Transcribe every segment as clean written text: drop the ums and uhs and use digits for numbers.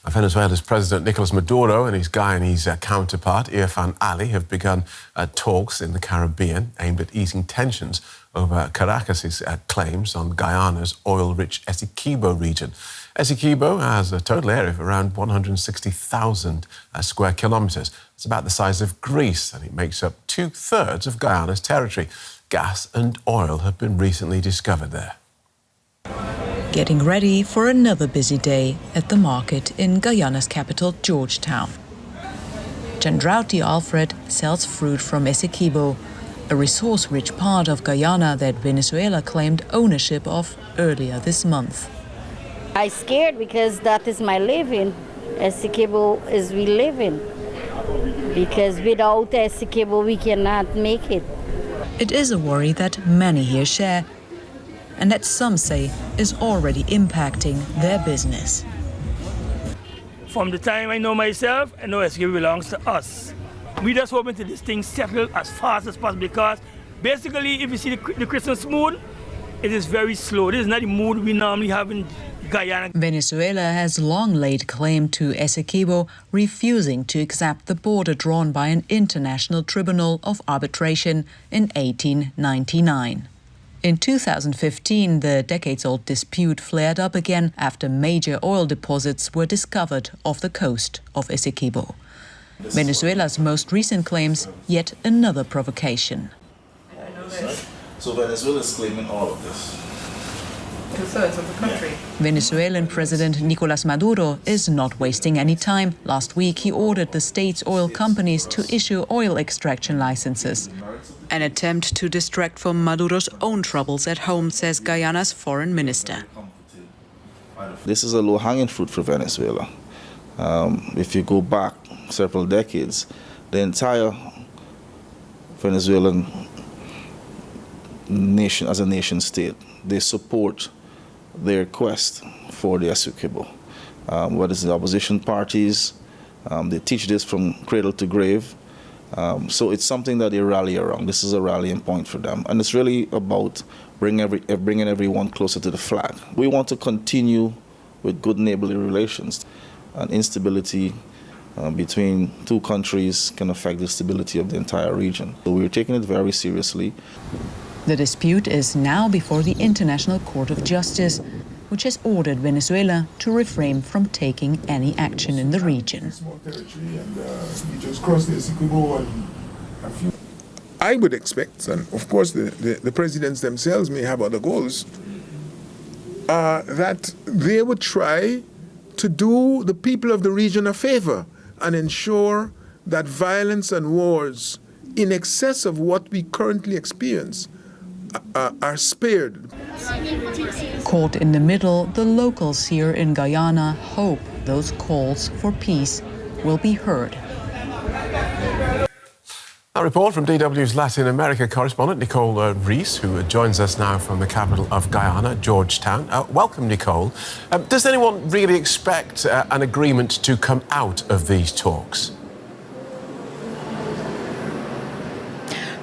Venezuela's President Nicolas Maduro and his Guyanese counterpart, Irfan Ali, have begun talks in the Caribbean aimed at easing tensions over Caracas's claims on Guyana's oil-rich Essequibo region. Essequibo has a total area of around 160,000 square kilometres. It's about the size of Greece, and it makes up 2/3 of Guyana's territory. Gas and oil have been recently discovered there. Getting ready for another busy day at the market in Guyana's capital, Georgetown. Chandrauti Alfred sells fruit from Essequibo, a resource-rich part of Guyana that Venezuela claimed ownership of earlier this month. I'm scared because that is my living. Essequibo is we living. Because without Essequibo we cannot make it. It is a worry that many here share, and that some say is already impacting their business. From the time I know myself, I know Essequibo belongs to us. We just hoping to this thing settle as fast as possible, because basically if you see the Christmas mood, it is very slow. This is not the mood we normally have in Guyana. Venezuela has long laid claim to Essequibo, refusing to accept the border drawn by an international tribunal of arbitration in 1899. In 2015, the decades-old dispute flared up again after major oil deposits were discovered off the coast of Essequibo. Venezuela's most recent claims yet another provocation. So Venezuela is claiming all of this. 2/3 of the country. Venezuelan President Nicolas Maduro is not wasting any time. Last week, he ordered the state's oil companies to issue oil extraction licenses. An attempt to distract from Maduro's own troubles at home, says Guyana's foreign minister. This is a low-hanging fruit for Venezuela. If you go back several decades, the entire Venezuelan nation, as a nation state, they support their quest for the Essequibo. Whether it's the opposition parties, they teach this from cradle to grave. So it's something that they rally around. This is a rallying point for them. And it's really about bringing everyone closer to the flag. We want to continue with good neighborly relations. And instability between two countries can affect the stability of the entire region. So we're taking it very seriously. The dispute is now before the International Court of Justice, which has ordered Venezuela to refrain from taking any action in the region. I would expect, and of course the presidents themselves may have other goals, that they would try to do the people of the region a favor and ensure that violence and wars in excess of what we currently experience are spared. Caught in the middle, the locals here in Guyana hope those calls for peace will be heard. A report from DW's Latin America correspondent Nicole Ris, who joins us now from the capital of Guyana, Georgetown. Welcome, Nicole. Does anyone really expect an agreement to come out of these talks?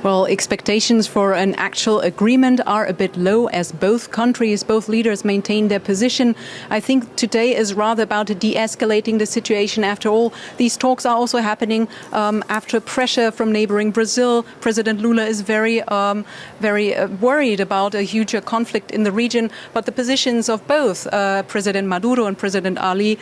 Well, expectations for an actual agreement are a bit low, as both leaders maintain their position. I think today is rather about de-escalating the situation. After all, these talks are also happening after pressure from neighboring Brazil. President Lula is very worried about a huge conflict in the region. But the positions of both President Maduro and President Ali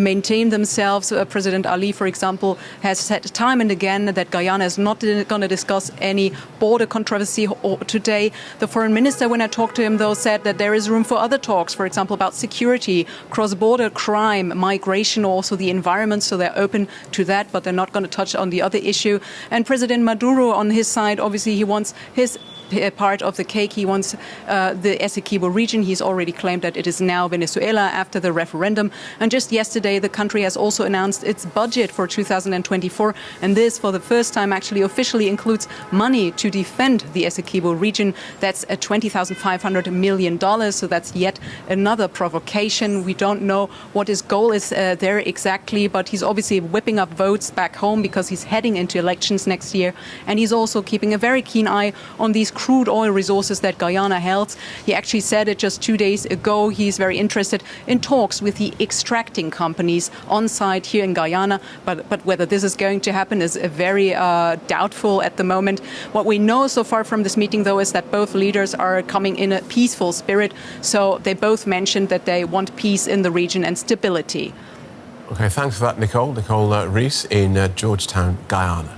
maintain themselves. President Ali, for example, has said time and again that Guyana is not going to discuss any border controversy today. The foreign minister, when I talked to him, though, said that there is room for other talks, for example, about security, cross-border crime, migration, also the environment. So they're open to that, but they're not going to touch on the other issue. And President Maduro, on his side, obviously he wants his part of the cake. He wants the Essequibo region. He's already claimed that it is now Venezuela after the referendum. And just yesterday, the country has also announced its budget for 2024. And this, for the first time, actually officially includes money to defend the Essequibo region. That's at $20,500 million. So that's yet another provocation. We don't know what his goal is there exactly, but he's obviously whipping up votes back home because he's heading into elections next year. And he's also keeping a very keen eye on these crude oil resources that Guyana holds. He actually said it just 2 days ago. He's very interested in talks with the extracting companies on site here in Guyana, but whether this is going to happen is very doubtful at the moment. What we know so far from this meeting, though, is that both leaders are coming in a peaceful spirit. So they both mentioned that they want peace in the region and stability. OK, thanks for that, Nicole. Nicole Ris in Georgetown, Guyana.